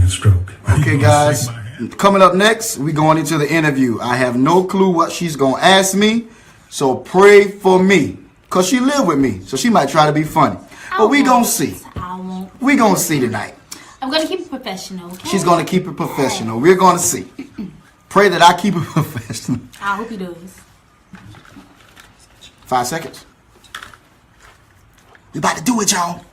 a stroke. Okay, guys, coming up next, we're going into the interview. I have no clue what she's going to ask me, so pray for me, because she live with me, so she might try to be funny. But we going to see. We going to see tonight. I'm going to keep it professional, okay? She's going to keep it professional. We're going to see. Pray that I keep it professional. I hope he does. 5 seconds. We about to do it, y'all.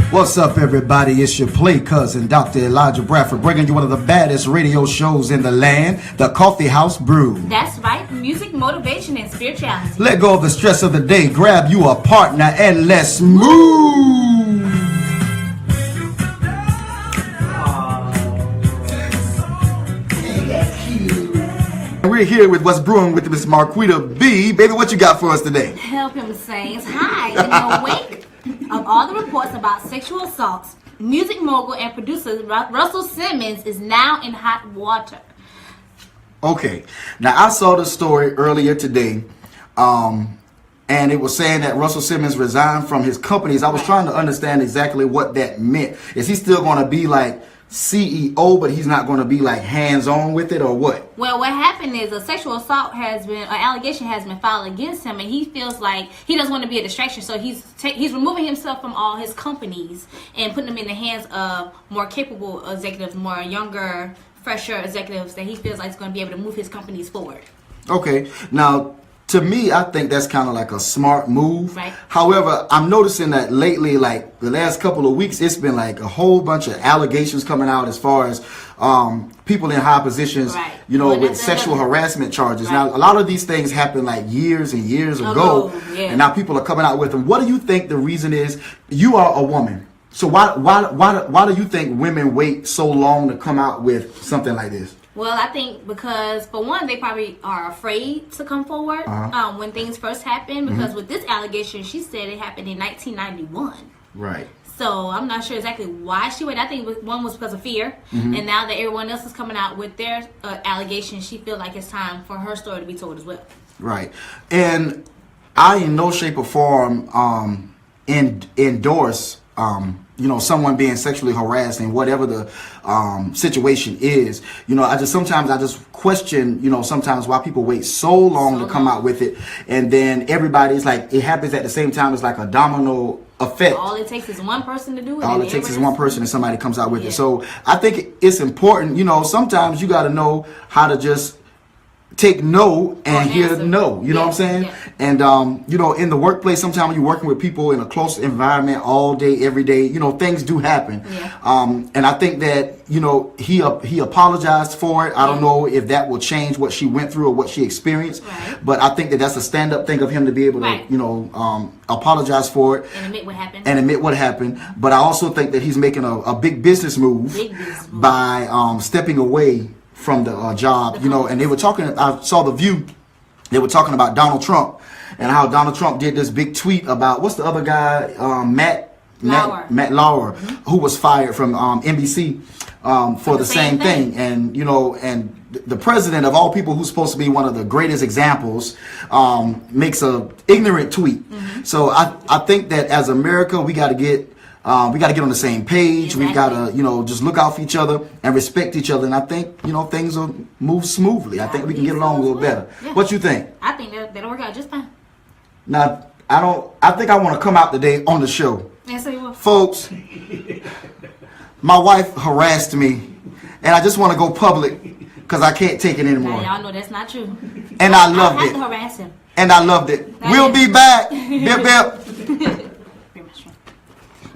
What's up, everybody? It's your play cousin, Dr. Elijah Bradford, bringing you one of the baddest radio shows in the land, the Coffee House Brew. That's right, music, motivation, and spirituality. Let go of the stress of the day, grab you a partner, and let's move. We're here with What's Brewing with Miss Marquita B. Baby, what you got for us today? Help him sing. Hi. In the wake of all the reports about sexual assaults, music mogul and producer Russell Simmons is now in hot water. Okay. Now, I saw the story earlier today, and it was saying that Russell Simmons resigned from his companies. I was trying to understand exactly what that meant. Is he still going to be like CEO, but he's not going to be like hands-on with it, or what? Well, what happened is a sexual assault an allegation has been filed against him, and he feels like he doesn't want to be a distraction, so he's removing himself from all his companies and putting them in the hands of more capable executives, more younger, fresher executives that he feels like is going to be able to move his companies forward. Okay. Now, to me, I think that's kind of like a smart move. Right. However, I'm noticing that lately, like the last couple of weeks, it's been like a whole bunch of allegations coming out as far as people in high positions, right, with sexual harassment charges. Right. Now, a lot of these things happened like years and years ago, yeah. and now people are coming out with them. What do you think the reason is? You are a woman, so why do you think women wait so long to come out with something like this? Well, I think because, for one, they probably are afraid to come forward when things first happened. Because with this allegation, she said it happened in 1991. Right. So I'm not sure exactly why she went. I think one was because of fear. And now that everyone else is coming out with their allegations, she feels like it's time for her story to be told as well. Right. And I, in no shape or form, endorse someone being sexually harassed and whatever the situation is. I just question, sometimes why people wait so long to come out with it, and then everybody's like, it happens at the same time. It's like a domino effect. All it takes is one person to do it. All it takes is one person and somebody comes out with it. So I think it's important, sometimes you got to know how to just take no and hear no, you know what I'm saying? Yeah. And, in the workplace, sometimes when you're working with people in a close environment all day, every day, things do happen. Yeah. And I think that, he apologized for it. I don't know if that will change what she went through or what she experienced. Right. But I think that that's a stand-up thing of him to be able to, apologize for it. And admit what happened. But I also think that he's making a big business move, by stepping away from the job, and they were talking, I saw The View, they were talking about Donald Trump and how Donald Trump did this big tweet about, what's the other guy, Matt Lauer, who was fired from NBC for the same thing. And, and the president of all people, who's supposed to be one of the greatest examples, makes a ignorant tweet. So I think that as America, we got to get on the same page. Exactly. We've got to, just look out for each other and respect each other. And I think, things will move smoothly. I think we can get along a little better. Yeah. What you think? I think that'll work out just fine. Now, I think I want to come out today on the show. Yes, you will. Folks, my wife harassed me, and I just want to go public because I can't take it anymore. Now, y'all know that's not true. And I loved I it. had to harass him. And I loved it. We'll be back. Bip, bip.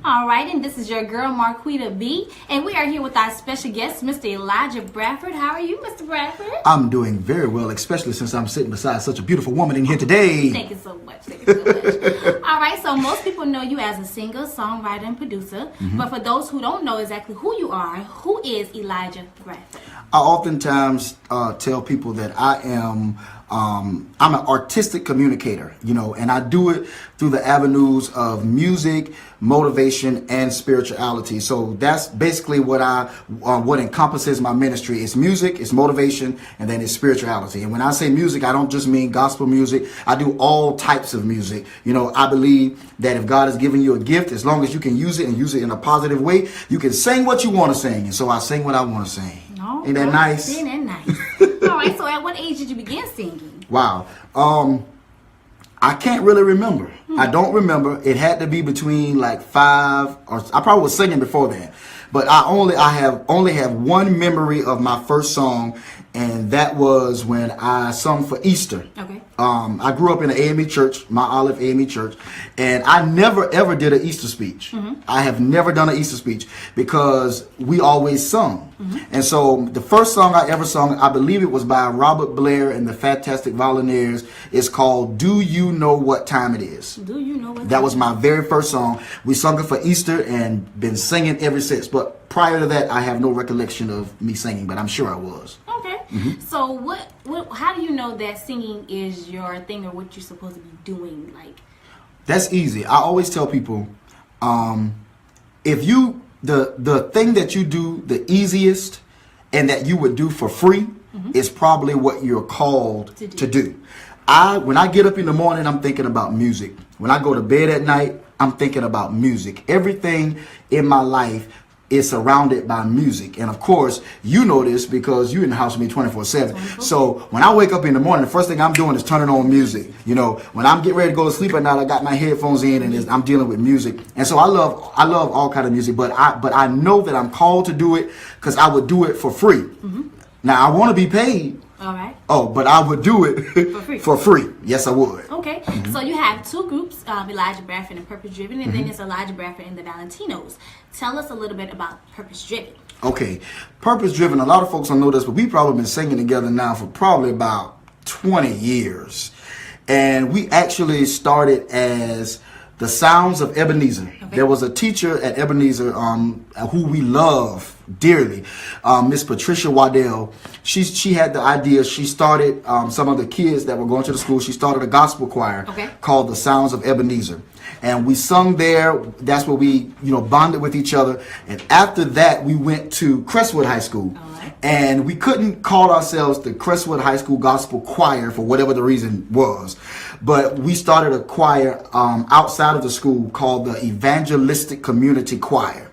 All right, and this is your girl, Marquita B, and we are here with our special guest, Mr. Elijah Bradford. How are you, Mr. Bradford? I'm doing very well, especially since I'm sitting beside such a beautiful woman in here today. Thank you so much. Thank you so much. All right, so most people know you as a singer, songwriter, and producer, but for those who don't know exactly who you are, who is Elijah Bradford? I oftentimes tell people that I am I'm an artistic communicator, and I do it through the avenues of music, motivation, and spirituality. So that's basically what what encompasses my ministry. It's music, it's motivation, and then it's spirituality. And when I say music, I don't just mean gospel music. I do all types of music. I believe that if God has given you a gift, as long as you can use it and use it in a positive way, you can sing what you want to sing. And so I sing what I want to sing. No, ain't that nice? Ain't that nice? All right. So at what age did you begin singing? Wow. I can't really remember. I don't remember. It had to be between like 5 or I probably was singing before then. But I only have one memory of my first song, and that was when I sung for Easter. Okay. I grew up in an AME church, my Olive AME church, and I never ever did an Easter speech. I have never done an Easter speech because we always sung. And so the first song I ever sung, I believe it was by Robert Blair and the Fantastic Volunteers. It's called "Do You Know What Time It Is?" Do you know what? That was my very first song. We sung it for Easter and been singing ever since. But prior to that, I have no recollection of me singing, but I'm sure I was. Okay. So what how do you know that singing is your thing or what you're supposed to be doing? Like, that's easy. I always tell people, if you the thing that you do the easiest and that you would do for free is probably what you're called to do. When I get up in the morning, I'm thinking about music. When I go to bed at night, I'm thinking about music. Everything in my life is surrounded by music. And of course, you know this because you're in the house with me 24/7. So when I wake up in the morning, the first thing I'm doing is turning on music. When I'm getting ready to go to sleep at night, I got my headphones in and I'm dealing with music. And so I love all kind of music, but I know that I'm called to do it because I would do it for free. Now I want to be paid. All right. Oh, but I would do it for free. Yes, I would. Okay. So you have two groups, Elijah Bradford and Purpose Driven, and then it's Elijah Bradford and the Valentinos. Tell us a little bit about Purpose Driven. Okay. Purpose Driven, a lot of folks don't know this, but we've probably been singing together now for probably about 20 years. And we actually started as the Sounds of Ebenezer. Okay. There was a teacher at Ebenezer who we love dearly, Miss Patricia Waddell. She had the idea. She started some of the kids that were going to the school. She started a gospel choir called the Sounds of Ebenezer. And we sung there. That's where we, bonded with each other. And after that, we went to Crestwood High School. And we couldn't call ourselves the Crestwood High School Gospel Choir for whatever the reason was. But we started a choir outside of the school called the Evangelistic Community Choir.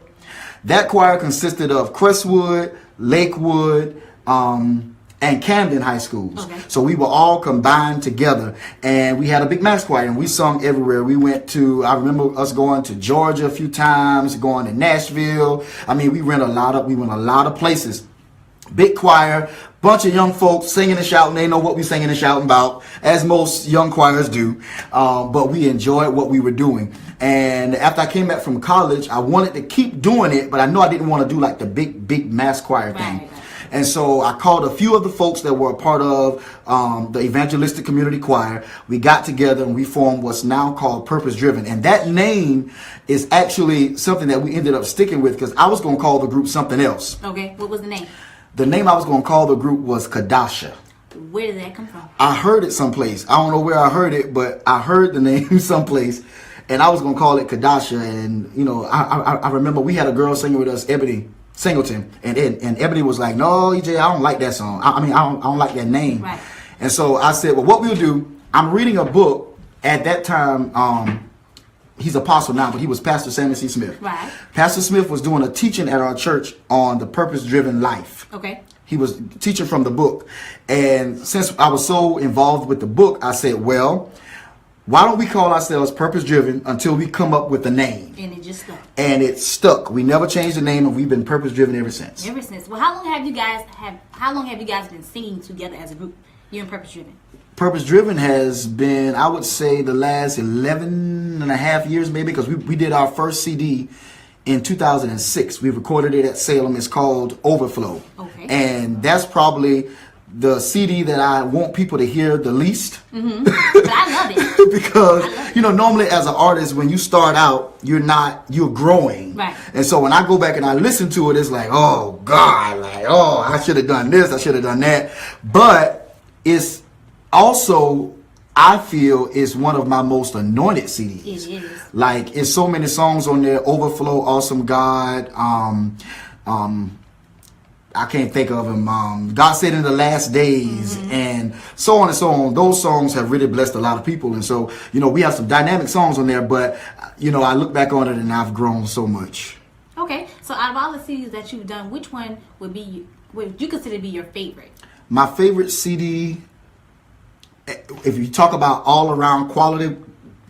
That choir consisted of Crestwood, Lakewood, and Camden High Schools. Okay. So we were all combined together, and we had a big mass choir, and we sung everywhere. We went to, I remember us going to Georgia a few times, going to Nashville. I mean, we went a lot of places. Big choir, bunch of young folks singing and shouting. They know what we singing and shouting about, as most young choirs do. But we enjoyed what we were doing. And after I came back from college, I wanted to keep doing it, but I know I didn't want to do like the big mass choir thing. Right. And so I called a few of the folks that were a part of the Evangelistic Community Choir. We got together and we formed what's now called Purpose Driven. And that name is actually something that we ended up sticking with because I was going to call the group something else. Okay, what was the name? The name I was going to call the group was Kadasha. Where did that come from? I heard it someplace. I don't know where I heard it, but I heard the name someplace. And I was going to call it Kadasha. And, I remember we had a girl singing with us, Ebony Singleton. And Ebony was like, no, EJ, I don't like that song. I don't like that name. Right. And so I said, well, what we'll do, I'm reading a book at that time. He's apostle now, but he was Pastor Samuel C. Smith. Right. Pastor Smith was doing a teaching at our church on the purpose-driven life. Okay. He was teaching from the book. And since I was so involved with the book, I said, well, why don't we call ourselves Purpose-Driven until we come up with a name? And it just stuck. And it stuck. We never changed the name, and we've been Purpose-Driven ever since. Ever since. Well, how long have you guys been singing together as a group? You and Purpose-Driven. Purpose-Driven has been, I would say, the last 11 and a half years maybe, because we did our first CD in 2006. We recorded it at Salem. It's called Overflow. Okay. And that's probably the CD that I want people to hear the least. Mm-hmm. But I love it. Because, normally as an artist, when you start out, you're growing. Right. And so when I go back and I listen to it, it's like, oh, God, I should have done this, I should have done that. But it's also, I feel is one of my most anointed CDs. It is. Like, it's so many songs on there. Overflow, Awesome God. I can't think of them. God Said in the Last Days, and so on and so on. Those songs have really blessed a lot of people. And so, we have some dynamic songs on there, but, I look back on it and I've grown so much. Okay, so out of all the CDs that you've done, which one would you consider to be your favorite? My favorite CD, if you talk about all around quality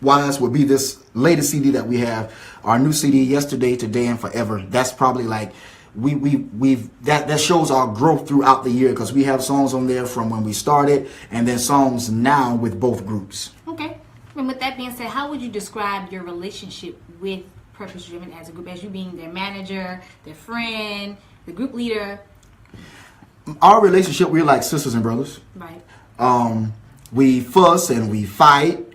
wise, would be this latest CD that we have. Our new CD, Yesterday, Today, and Forever. That's probably like, that shows our growth throughout the year, because we have songs on there from when we started and then songs now with both groups. Okay. And with that being said, how would you describe your relationship with Purpose Driven as a group, as you being their manager, their friend, the group leader? Our relationship, we're like sisters and brothers. Right. We fuss and we fight,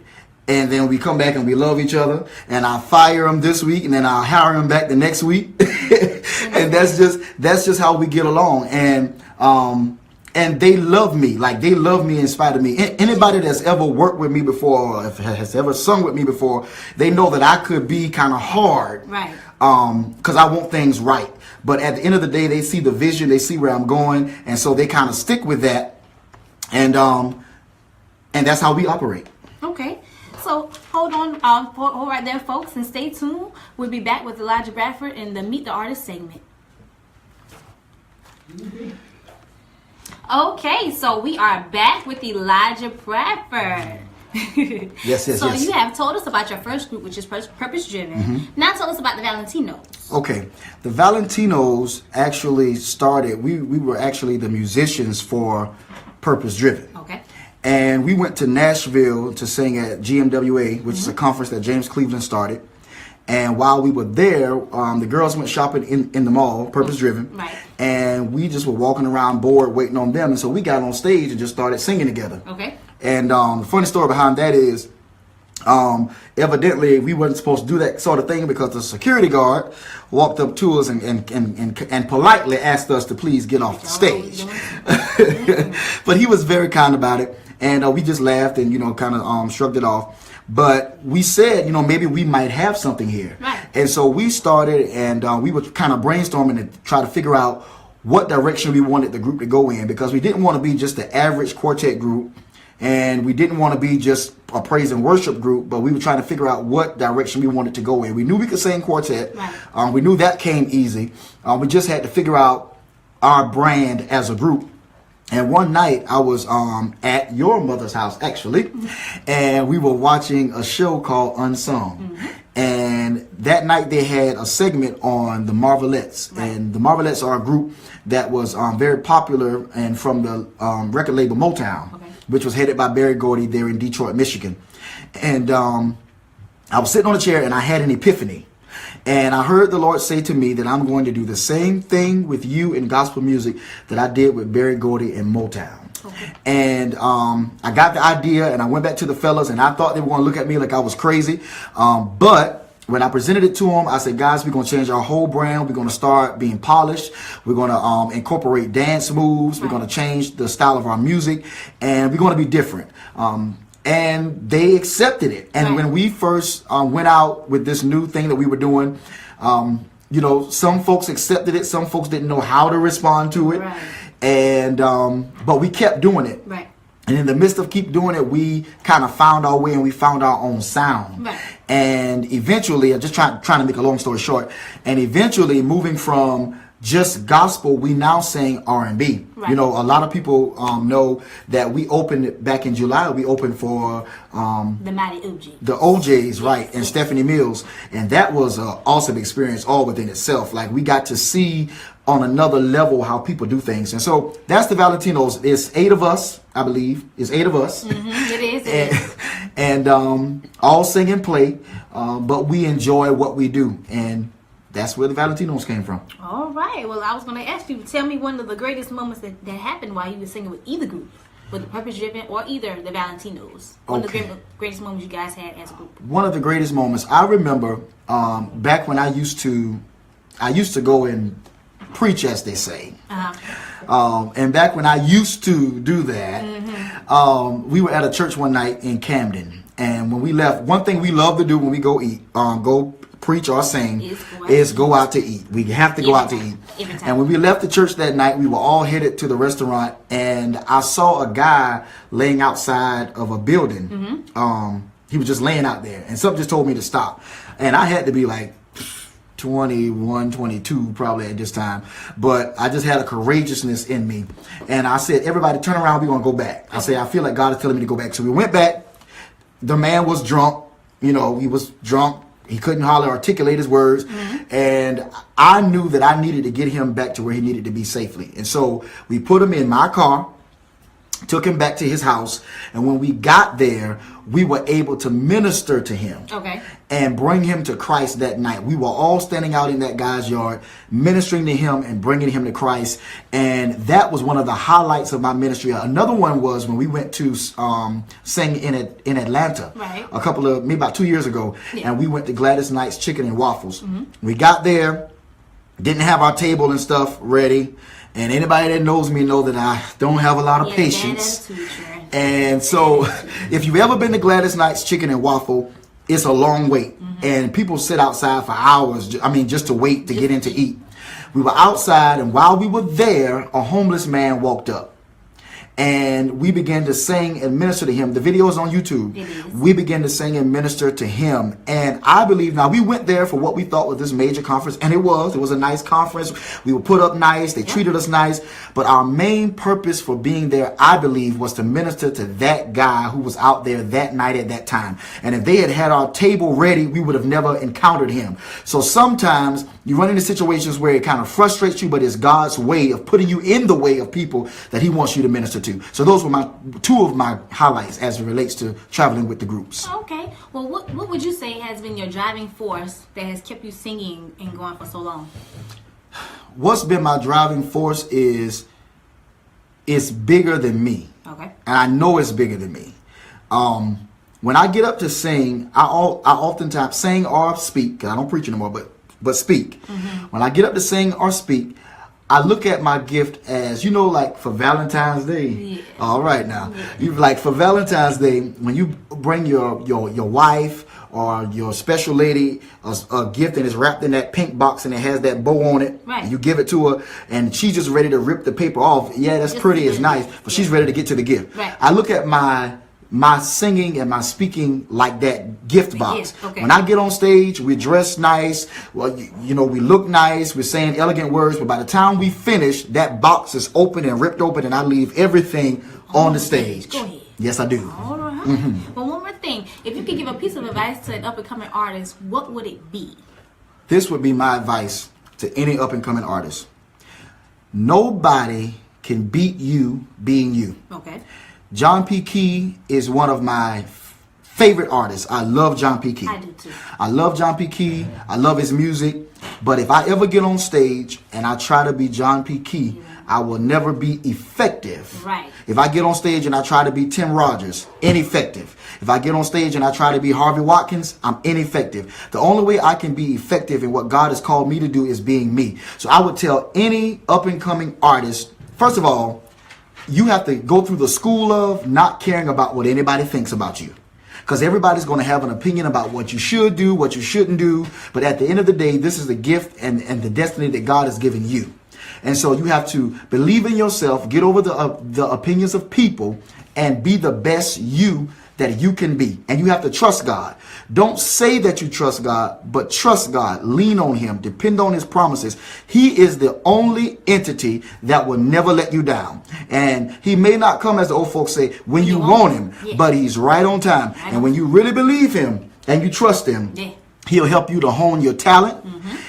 and then we come back and we love each other, and I'll fire them this week and then I'll hire them back the next week. And that's just how we get along. And they love me. Like, they love me in spite of me. Anybody that's ever worked with me before, or has ever sung with me before, they know that I could be kind of hard. Right. Because I want things right. But at the end of the day, they see the vision, they see where I'm going, and so they kind of stick with that. And that's how we operate. Okay. So hold on, hold right there, folks, and stay tuned. We'll be back with Elijah Bradford in the Meet the Artist segment. Okay, so we are back with Elijah Bradford. Yes. So you have told us about your first group, which is Purpose Driven. Now tell us about the Valentinos. Okay, the Valentinos actually started. We were actually the musicians for Purpose Driven. Okay. And we went to Nashville to sing at GMWA, which is a conference that James Cleveland started. And while we were there, the girls went shopping in the mall, Purpose Driven. Right. And we just were walking around bored, waiting on them. And so we got on stage and just started singing together. Okay. And the funny story behind that is, evidently we wasn't supposed to do that sort of thing, because the security guard walked up to us and politely asked us to please get off the stage. But he was very kind about it. And we just laughed and, kind of shrugged it off. But we said, maybe we might have something here. Right. And so we started, and we were kind of brainstorming to try to figure out what direction we wanted the group to go in, because we didn't want to be just the average quartet group, and we didn't want to be just a praise and worship group, but we were trying to figure out what direction we wanted to go in. We knew we could sing quartet. Right. We knew that came easy. We just had to figure out our brand as a group. And one night I was at your mother's house, actually, and we were watching a show called Unsung. And that night they had a segment on the Marvelettes. Right. And the Marvelettes are a group that was very popular and from the record label Motown, which was headed by Barry Gordy there in Detroit, Michigan. And I was sitting on a chair and I had an epiphany. And I heard the Lord say to me that I'm going to do the same thing with you in gospel music that I did with Barry Gordy and Motown. Okay. And I got the idea, and I went back to the fellas, and I thought they were going to look at me like I was crazy. But when I presented it to them, I said, guys, we're going to change our whole brand. We're going to start being polished. We're going to incorporate dance moves. We're going to change the style of our music, and we're going to be different. And they accepted it. And when we first went out with this new thing that we were doing, some folks accepted it. Some folks didn't know how to respond to it. Right. And but we kept doing it. Right. And in the midst of keep doing it, we kind of found our way and we found our own sound. Right. And eventually, I'm just trying to make a long story short, and eventually moving from just gospel, we now sing R&B. Right. A lot of people know that we opened back in July. We opened for the Mighty OJs. The OJs, right, and Stephanie Mills. And that was an awesome experience all within itself. Like, we got to see on another level how people do things. And so that's the Valentinos. It's 8 of us, I believe. It's 8 of us. It is. And all sing and play, but we enjoy what we do. And that's where the Valentinos came from. All right. Well, I was going to ask you, tell me one of the greatest moments that happened while you were singing with either group, with the Purpose Driven or either the Valentinos. One of the greatest moments you guys had as a group. One of the greatest moments. I remember back when I used to go and preach, as they say. Uh-huh. And back when I used to do that, we were at a church one night in Camden. And when we left, one thing we love to do when we go eat, go preach or sing, is go out to eat. We have to go out to eat. And when we left the church that night, we were all headed to the restaurant. And I saw a guy laying outside of a building. He was just laying out there. And something just told me to stop. And I had to be like 21, 22 probably at this time. But I just had a courageousness in me. And I said, everybody turn around, we're going to go back. I said, I feel like God is telling me to go back. So we went back. The man was drunk. You know, he was drunk. He couldn't hardly articulate his words. And I knew that I needed to get him back to where he needed to be safely. And so we put him in my car, took him back to his house. And when we got there, we were able to minister to him and bring him to Christ that night. We were all standing out in that guy's yard, ministering to him and bringing him to Christ. And that was one of the highlights of my ministry. Another one was when we went to sing in Atlanta maybe about 2 years ago. And we went to Gladys Knight's Chicken and Waffles. We got there, didn't have our table and stuff ready. And anybody that knows me know that I don't have a lot of patience. And so if you've ever been to Gladys Knight's Chicken and Waffle, it's a long wait. And people sit outside for hours, just to wait to get in to eat. We were outside, and while we were there, a homeless man walked up. And we began to sing and minister to him. The video is on YouTube. We began to sing and minister to him. And I believe, now we went there for what we thought was this major conference. And it was a nice conference. We were put up nice. They treated us nice. But our main purpose for being there, I believe, was to minister to that guy who was out there that night at that time. And if they had had our table ready, we would have never encountered him. So sometimes you run into situations where it kind of frustrates you, but it's God's way of putting you in the way of people that he wants you to minister to. So those were two of my highlights as it relates to traveling with the groups. Okay. Well, what would you say has been your driving force that has kept you singing and going for so long? What's been my driving force is it's bigger than me. Okay. And I know it's bigger than me. When I get up to sing, I oftentimes sing or speak, 'cause I don't preach anymore, but speak. When I get up to sing or speak, I look at my gift as, like for Valentine's Day. All right now. Like for Valentine's Day, when you bring your wife or your special lady a gift and it's wrapped in that pink box and it has that bow on it. And you give it to her and she's just ready to rip the paper off. Yeah, that's pretty, it's nice, but she's ready to get to the gift. I look at my singing and my speaking like that gift box. When I get on stage, we dress nice. Well, we look nice. We're saying elegant words. But by the time we finish, that box is open and ripped open and I leave everything on the stage. Go ahead. Yes, I do. All right. Well, one more thing. If you could give a piece of advice to an up-and-coming artist, what would it be? This would be my advice to any up-and-coming artist. Nobody can beat you being you. Okay. John P. Key is one of my favorite artists. I love John P. Key. I do too. I love John P. Key. I love his music. But if I ever get on stage and I try to be John P. Key, I will never be effective. Right. If I get on stage and I try to be Tim Rogers, ineffective. If I get on stage and I try to be Harvey Watkins, I'm ineffective. The only way I can be effective in what God has called me to do is being me. So I would tell any up-and-coming artist, first of all, you have to go through the school of not caring about what anybody thinks about you. Because everybody's going to have an opinion about what you should do, what you shouldn't do. But at the end of the day, this is the gift and the destiny that God has given you. And so you have to believe in yourself, get over the opinions of people, and be the best you that you can be. And you have to trust God. Don't say that you trust God, but trust God. Lean on him. Depend on his promises. He is the only entity that will never let you down. And he may not come, as the old folks say, when you want him, but he's right on time. And when you really believe him and you trust him, he'll help you to hone your talent.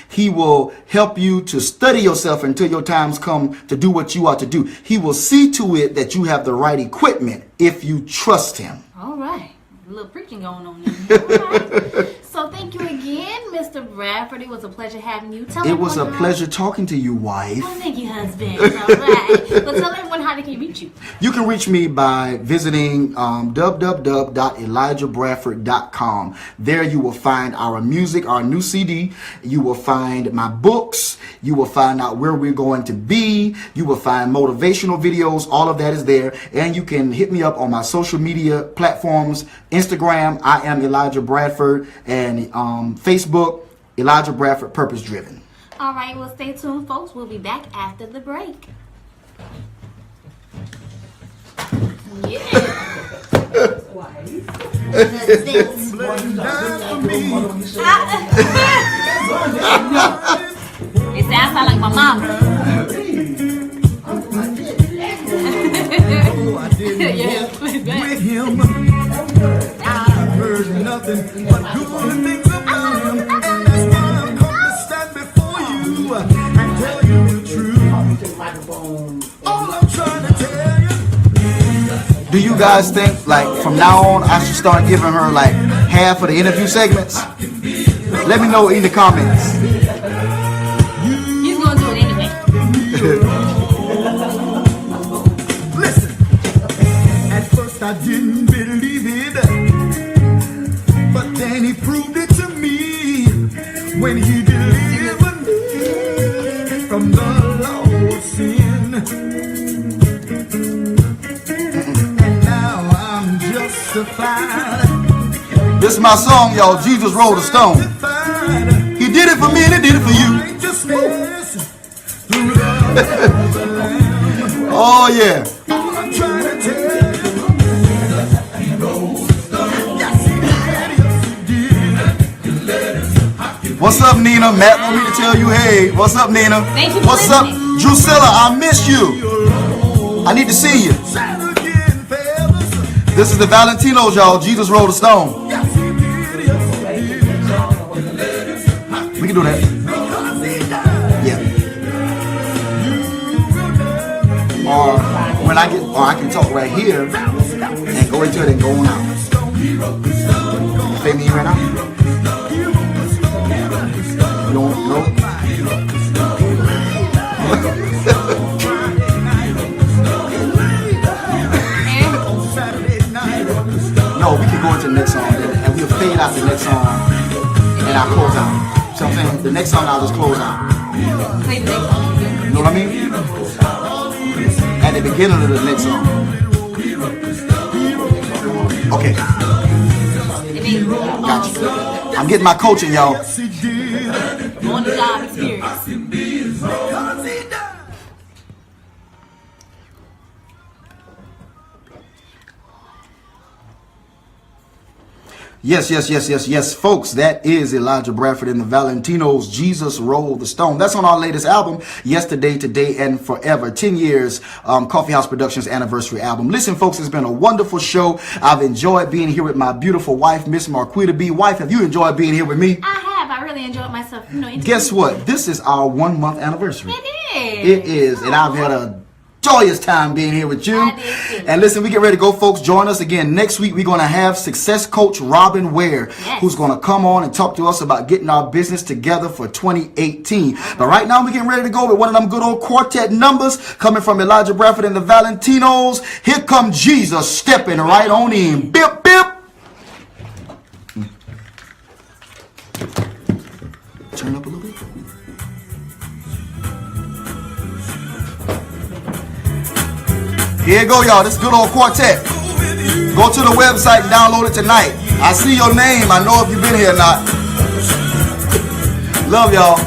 He will help you to study yourself until your times come to do what you ought to do. He will see to it that you have the right equipment if you trust him. All right. A little preaching going on there. All right. So So thank you again, Mr. Bradford. It was a pleasure having you. It was a pleasure talking to you, wife. Oh, thank you, husband. All right. But tell everyone how they can reach you. You can reach me by visiting www.elijahbradford.com. There you will find our music, our new CD. You will find my books. You will find out where we're going to be. You will find motivational videos. All of that is there. And you can hit me up on my social media platforms. Instagram, I am Elijah Bradford. And Facebook, Elijah Bradford, Purpose Driven. All right, well, stay tuned, folks. We'll be back after the break. Yeah. It sounds like my mama. Yeah, with him, I heard nothing but good things about him, and that's why I'm come to stand before you and tell you the truth. All I'm trying to tell you. Do you guys think, like, from now on, I should start giving her like half of the interview segments? Let me know in the comments. He's gonna do it anyway. Listen, at first I didn't believe it, but then he proved it to me when he delivered me from the law of sin. And now I'm justified. This is my song, y'all. Jesus rolled a stone. He did it for me and he did it for you. Oh yeah. What's up, Nina? Matt want me to tell you, hey, what's up, Nina? Thank you. What's up, Drusilla? I miss you. I need to see you. This is the Valentinos, y'all. Jesus rolled a stone. We can do that. Yeah. Or when I get, or I can talk right here and go into it and go on out. You feel me right now? You don't know? No, we can go into the next song and we'll fade out the next song and I'll close out. So I'm saying the next song I'll just close out. You know what I mean? At the beginning of the next song. Okay. Gotcha. I'm getting my coaching, y'all. On the job experience. Yes, folks. That is Elijah Bradford and the Valentinos. Jesus rolled the stone. That's on our latest album, Yesterday, Today, and Forever. 10 years, Coffee House Productions anniversary album. Listen, folks, it's been a wonderful show. I've enjoyed being here with my beautiful wife, Miss Marquita B. Wife, have you enjoyed being here with me? I have. I really enjoyed myself. Guess what? This is our 1 month anniversary. It is. It is, and I've had a joyous time being here with you. And listen, we get ready to go, folks. Join us again next week. We're going to have success coach Robin Ware, who's going to come on and talk to us about getting our business together for 2018. But right now, we're getting ready to go with one of them good old quartet numbers coming from Elijah Bradford and the Valentinos. Here come Jesus stepping right on in. Bip, bip. Turn up a little bit. Here you go, y'all. This good old quartet. Go to the website and download it tonight. I see your name. I know if you've been here or not. Love y'all.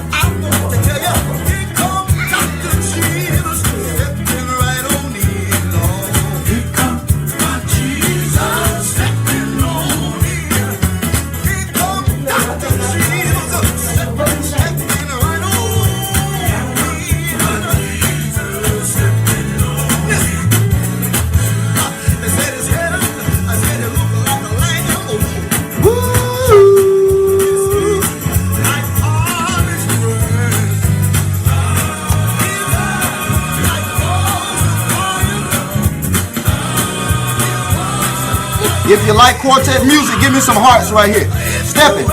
If you like quartet music, give me some hearts right here. Stepping.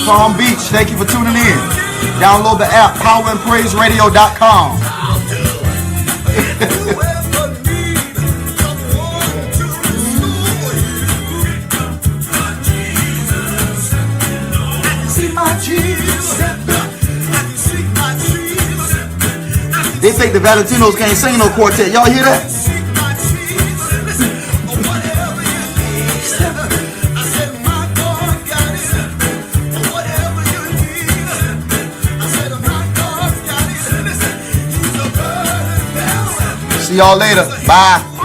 Palm Beach, thank you for tuning in. Download the app, powerandpraiseradio.com. They think the Valentinos can't sing no quartet. Y'all hear that? See y'all later. Bye.